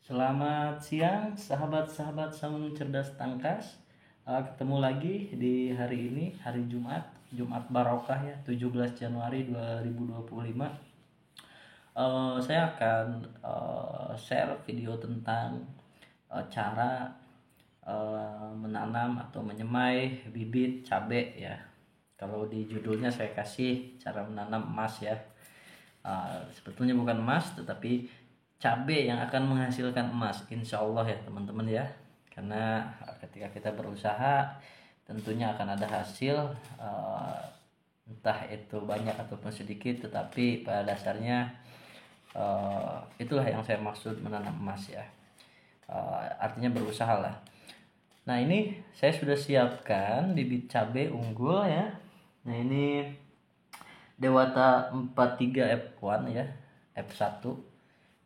Selamat siang sahabat-sahabat Saung Cerdas Tangkas. Ketemu lagi di hari ini, hari Jumat Barokah ya, 17 Januari 2025. Saya akan share video tentang cara menanam atau menyemai bibit cabai ya. Kalau di judulnya saya kasih cara menanam emas ya. Sebetulnya bukan emas tetapi cabai yang akan menghasilkan emas, insya Allah ya teman-teman ya. Karena ketika kita berusaha tentunya akan ada hasil, entah itu banyak ataupun sedikit, tetapi pada dasarnya itulah yang saya maksud menanam emas ya. Artinya berusaha lah. Nah ini saya sudah siapkan bibit cabai unggul ya. Nah ini Dewata 43 F1 ya, F1.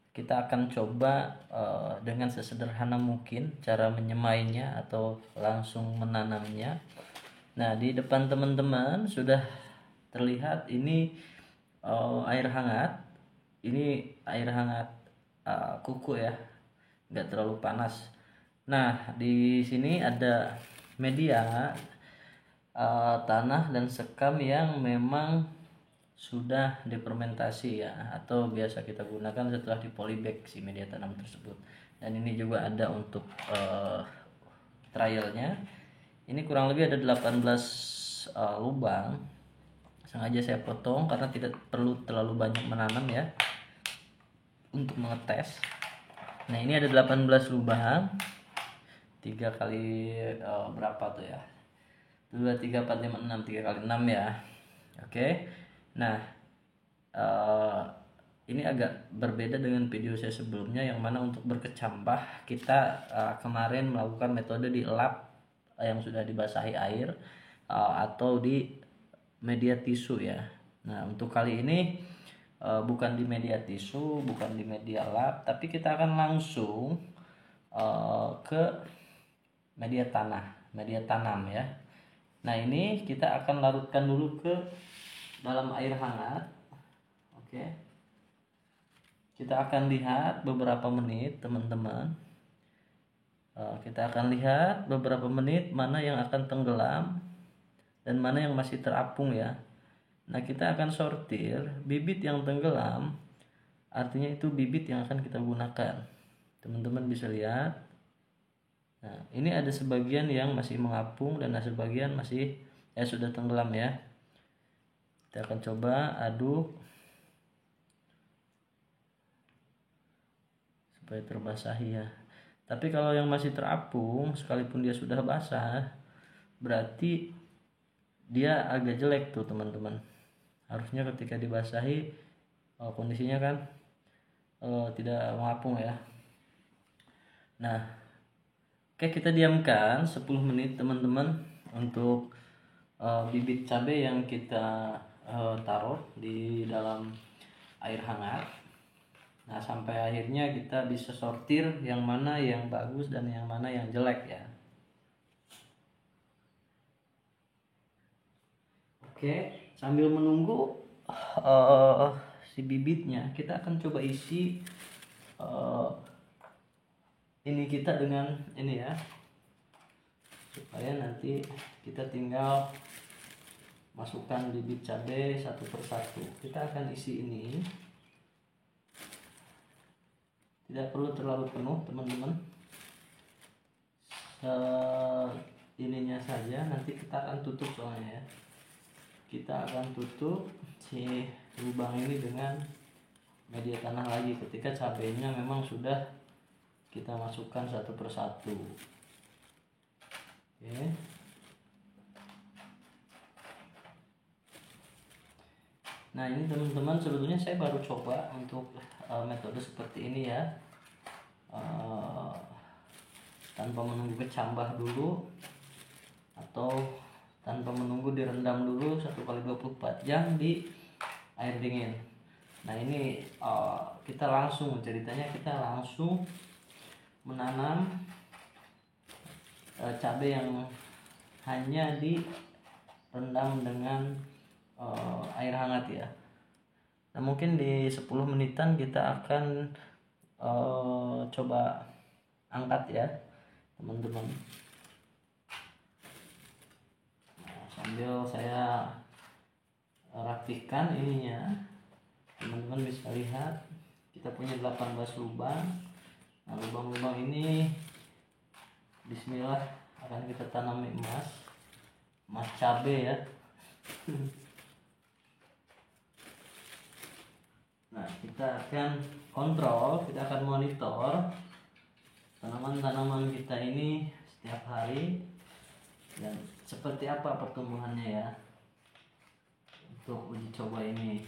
Kita akan coba dengan sesederhana mungkin cara menyemainya atau langsung menanamnya. Nah di depan teman-teman sudah terlihat ini air hangat. Ini air hangat kuku ya, nggak terlalu panas. Nah di sini ada media tanah dan sekam yang memang sudah difermentasi ya, atau biasa kita gunakan setelah di polybag si media tanam tersebut. Dan ini juga ada untuk trialnya. Ini kurang lebih ada 18 lubang. Sengaja saya potong karena tidak perlu terlalu banyak menanam ya, untuk mengetes. Nah ini ada 18 lubang, 3 kali berapa tuh ya, 2, 3, 4, 5, 6, 3 kali 6 ya. Oke. Nah ini agak berbeda dengan video saya sebelumnya yang mana untuk berkecambah kita kemarin melakukan metode di lap yang sudah dibasahi air atau di media tisu ya. Nah untuk kali ini bukan di media tisu, bukan di media lap, tapi kita akan langsung ke media tanam ya. Nah ini kita akan larutkan dulu ke dalam air hangat. Oke. Kita akan lihat beberapa menit teman-teman. Kita akan lihat beberapa menit mana yang akan tenggelam dan mana yang masih terapung ya. Nah kita akan sortir bibit yang tenggelam, artinya itu bibit yang akan kita gunakan. Teman-teman bisa lihat. Nah ini ada sebagian yang masih mengapung dan ada sebagian masih sudah tenggelam ya. Kita akan coba aduk supaya terbasahi ya. Tapi kalau yang masih terapung sekalipun dia sudah basah, berarti dia agak jelek tuh teman-teman. Harusnya ketika dibasahi kondisinya kan tidak mengapung ya. Nah oke, kita diamkan 10 menit teman-teman untuk bibit cabai yang kita taruh di dalam air hangat. Nah sampai akhirnya kita bisa sortir yang mana yang bagus dan yang mana yang jelek ya. Oke, sambil menunggu si bibitnya, kita akan coba isi ini kita dengan ini ya, supaya nanti kita tinggal masukkan bibit cabai satu persatu. Kita akan isi ini, tidak perlu terlalu penuh teman-teman, ininya saja. Nanti kita akan tutup soalnya ya. Kita akan tutup si lubang ini dengan media tanah lagi ketika cabainya memang sudah kita masukkan satu persatu. Oke. Nah ini teman-teman, sebetulnya saya baru coba untuk metode seperti ini ya, tanpa menunggu kecambah dulu atau tanpa menunggu direndam dulu 1 kali 24 jam di air dingin. Nah ini kita langsung, ceritanya kita langsung menanam cabai yang hanya direndam dengan air hangat ya. Nah mungkin di 10 menitan kita akan coba angkat ya teman-teman. Nah, sambil saya rapihkan ininya, teman-teman bisa lihat kita punya 18 lubang. Nah, lubang-lubang ini bismillah akan kita tanam emas cabe ya. Nah, kita akan kontrol, kita akan monitor tanaman-tanaman kita ini setiap hari dan seperti apa pertumbuhannya ya. Untuk uji coba ini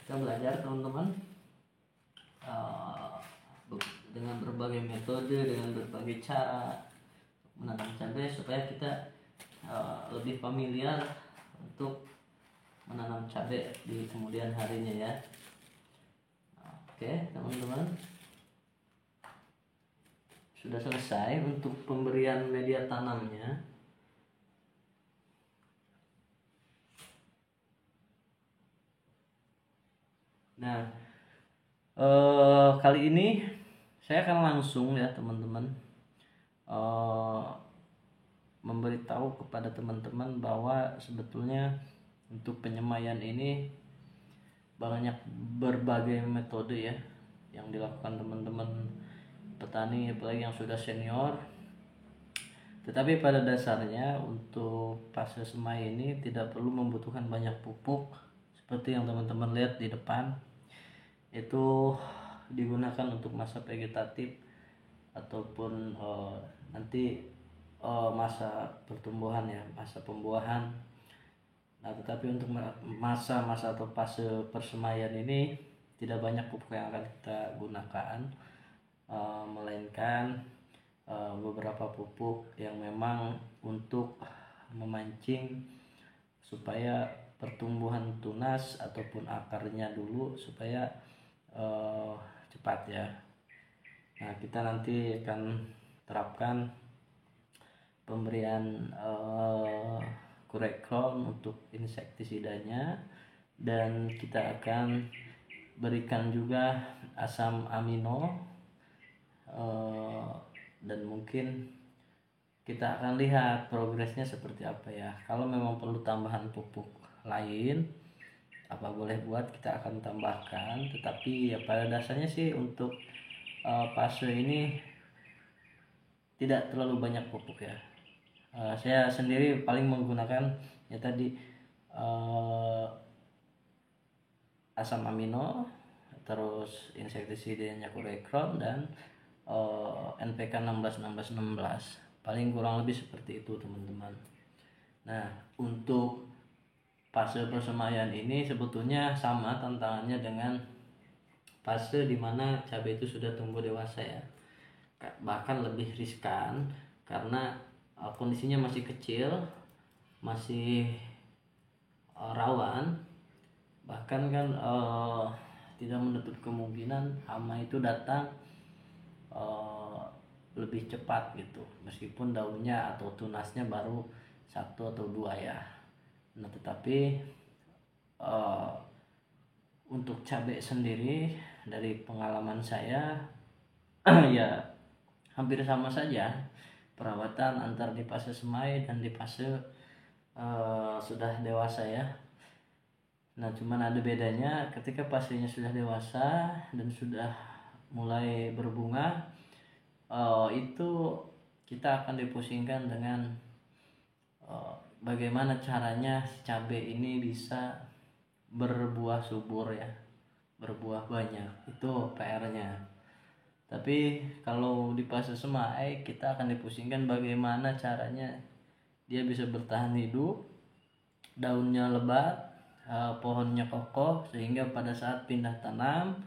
kita belajar teman-teman dengan berbagai metode, dengan berbagai cara menanam cabai supaya kita lebih familiar untuk menanam cabai di kemudian harinya ya. Oke teman-teman, sudah selesai untuk pemberian media tanamnya. Nah, kali ini saya akan langsung ya teman-teman memberitahu kepada teman-teman bahwa sebetulnya untuk penyemaian ini banyak berbagai metode ya yang dilakukan teman-teman petani apalagi yang sudah senior. Tetapi pada dasarnya untuk fase semai ini tidak perlu membutuhkan banyak pupuk seperti yang teman-teman lihat di depan. Itu digunakan untuk masa vegetatif ataupun nanti masa pertumbuhan ya, masa pembuahan. Nah, tetapi untuk masa-masa atau fase persemaian ini tidak banyak pupuk yang akan kita gunakan, melainkan beberapa pupuk yang memang untuk memancing supaya pertumbuhan tunas ataupun akarnya dulu supaya cepat ya. Nah, kita nanti akan terapkan pemberian Kurekron untuk insektisidanya, dan kita akan berikan juga asam amino, dan mungkin kita akan lihat progresnya seperti apa ya. Kalau memang perlu tambahan pupuk lain apa boleh buat, kita akan tambahkan. Tetapi ya pada dasarnya sih untuk fase ini tidak terlalu banyak pupuk ya. Saya sendiri paling menggunakan ya tadi asam amino, terus insektisidanya Kurekron dan NPK 16 paling kurang lebih seperti itu teman-teman. Nah, untuk fase persemaian ini sebetulnya sama tantangannya dengan fase dimana cabai itu sudah tumbuh dewasa ya, bahkan lebih riskan karena kondisinya masih kecil, masih rawan, bahkan kan tidak menutup kemungkinan hama itu datang lebih cepat gitu, meskipun daunnya atau tunasnya baru 1 atau 2 ya. Nah, tetapi untuk cabai sendiri dari pengalaman saya ya hampir sama saja perawatan antar di fase semai dan di fase sudah dewasa ya. Nah, cuman ada bedanya ketika fasenya sudah dewasa dan sudah mulai berbunga, itu kita akan dipusingkan dengan bagaimana caranya si cabai ini bisa berbuah subur ya, berbuah banyak, itu PR-nya. Tapi kalau di fase semai kita akan dipusingkan bagaimana caranya dia bisa bertahan hidup, daunnya lebat, pohonnya kokoh, sehingga pada saat pindah tanam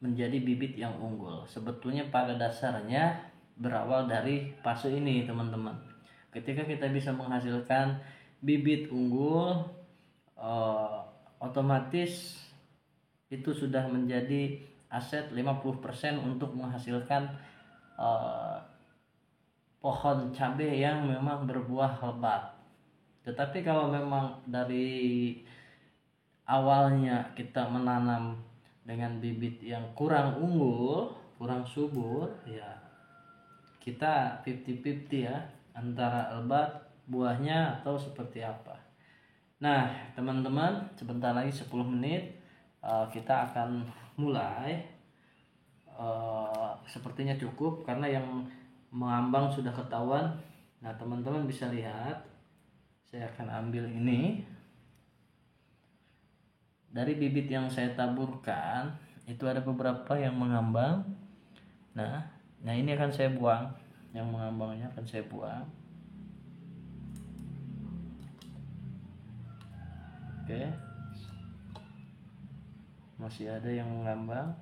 menjadi bibit yang unggul. Sebetulnya pada dasarnya berawal dari fase ini teman-teman. Ketika kita bisa menghasilkan bibit unggul, otomatis itu sudah menjadi aset 50% untuk menghasilkan pohon cabai yang memang berbuah lebat. Tetapi kalau memang dari awalnya kita menanam dengan bibit yang kurang unggul, kurang subur, ya kita 50-50 ya, antara lebat buahnya atau seperti apa. Nah teman-teman, sebentar lagi 10 menit kita akan mulai. Sepertinya cukup karena yang mengambang sudah ketahuan. Nah teman-teman bisa lihat, saya akan ambil ini dari bibit yang saya taburkan, itu ada beberapa yang mengambang. Nah ini akan saya buang, yang mengambangnya akan saya buang. Oke, masih ada yang mengambang.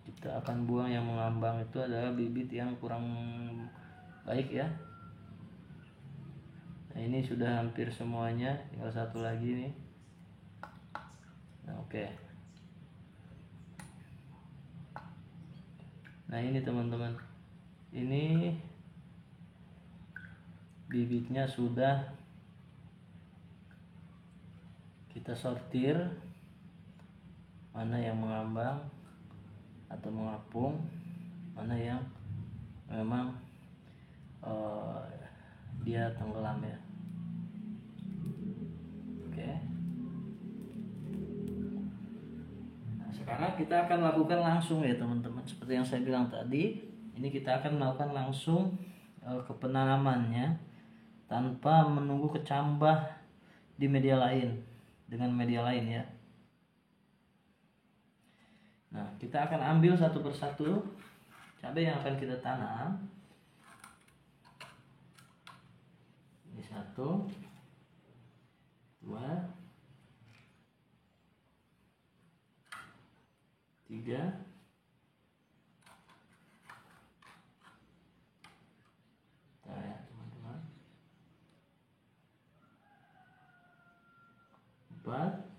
Kita akan buang yang mengambang, itu adalah bibit yang kurang baik ya. Nah ini sudah hampir semuanya, tinggal satu lagi nih. Nah, oke. Nah ini teman-teman, ini bibitnya sudah kita sortir, mana yang mengambang atau mengapung, mana yang memang dia tenggelam ya. Oke. Nah, sekarang kita akan lakukan langsung ya teman-teman, seperti yang saya bilang tadi. Ini kita akan melakukan langsung ke penanamannya tanpa menunggu kecambah di media lain dengan media lain ya. Nah kita akan ambil satu persatu cabai yang akan kita tanam. Ini 1, 2, 3, 4,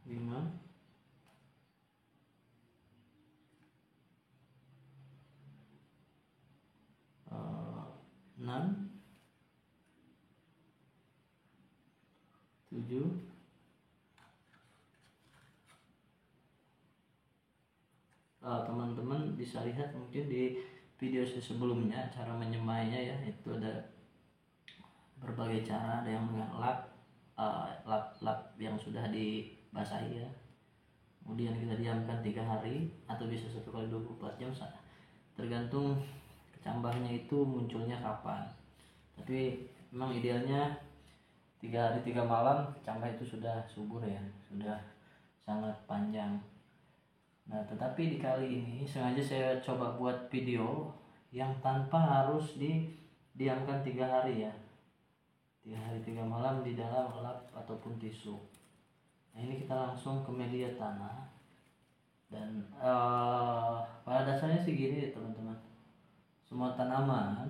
5, 6, 7, 8. Teman-teman bisa lihat mungkin di video sebelumnya cara menyemainya ya, itu ada berbagai cara. Ada yang dengan lap yang sudah dibasahi ya, kemudian kita diamkan 3 hari atau bisa 1 kali 24 jam, tergantung kecambahnya itu munculnya kapan. Tapi memang idealnya 3 hari 3 malam kecambah itu sudah subur ya, sudah sangat panjang. Nah tetapi di kali ini sengaja saya coba buat video yang tanpa harus didiamkan 3 hari ya, 3 hari 3 malam di dalam lap ataupun tisu. Nah ini kita langsung ke media tanah. Dan pada dasarnya sih gini teman-teman, semua tanaman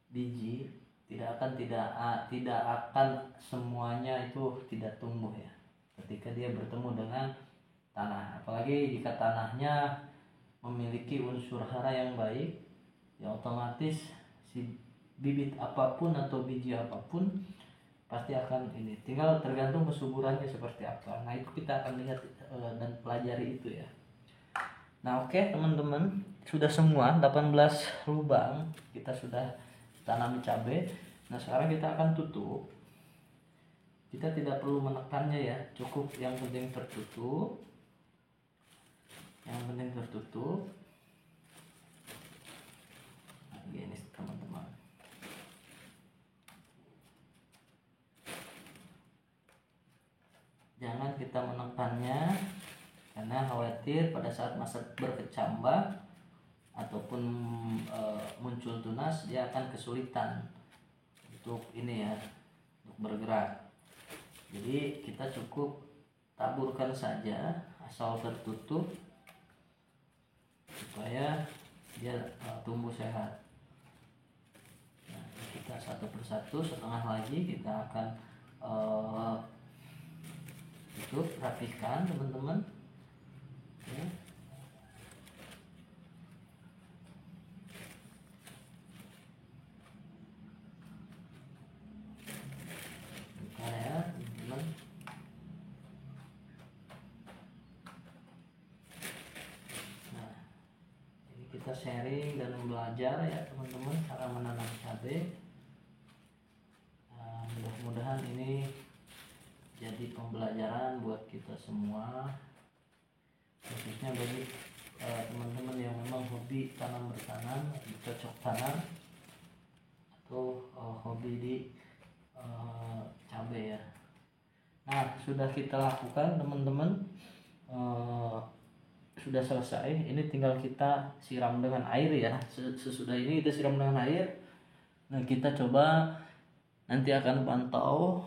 biji tidak akan semuanya itu tidak tumbuh ya ketika dia bertemu dengan tanah. Apalagi jika tanahnya memiliki unsur hara yang baik, ya otomatis si bibit apapun atau biji apapun pasti akan ini, tinggal tergantung kesuburannya seperti apa. Nah itu kita akan lihat dan pelajari itu ya. Nah oke teman-teman, sudah semua 18 lubang kita sudah tanam cabai. Nah sekarang kita akan tutup. Kita tidak perlu menekannya ya, cukup yang penting tertutup. Yang penting tertutup. Nah gini teman-teman, jangan kita menekannya karena khawatir pada saat masa berkecambah ataupun muncul tunas dia akan kesulitan untuk ini ya, untuk bergerak. Jadi kita cukup taburkan saja asal tertutup supaya dia tumbuh sehat. Nah, kita satu persatu, setengah lagi kita akan tutup, rapikan teman-teman. kita sharing dan belajar ya teman-teman cara menanam cabai. Mudah-mudahan ini jadi pembelajaran buat kita semua, khususnya bagi teman-teman yang memang hobi tanam bertanam, cocok tanam, atau hobi di cabai ya. Nah, sudah kita lakukan teman-teman, sudah selesai. Ini tinggal kita siram dengan air ya. Sesudah ini kita siram dengan air. Nah, kita coba nanti akan pantau,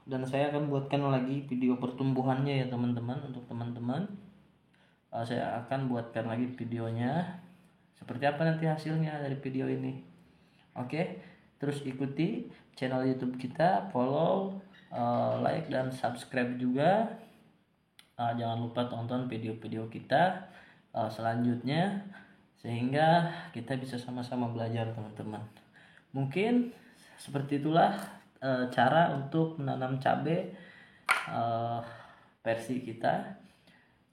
dan saya akan buatkan lagi video pertumbuhannya ya teman-teman. Untuk teman-teman, saya akan buatkan lagi videonya seperti apa nanti hasilnya dari video ini. Oke, terus ikuti channel YouTube kita, follow, like dan subscribe juga. Jangan lupa tonton video-video kita selanjutnya, sehingga kita bisa sama-sama belajar teman-teman. Mungkin seperti itulah cara untuk menanam cabai versi kita.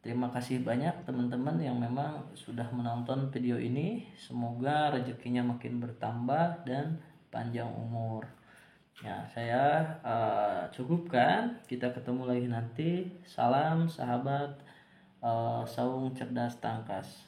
Terima kasih banyak teman-teman yang memang sudah menonton video ini. Semoga rezekinya makin bertambah dan panjang umur. Ya, saya cukupkan. Kita ketemu lagi nanti. Salam sahabat Saung Cerdas Tangkas.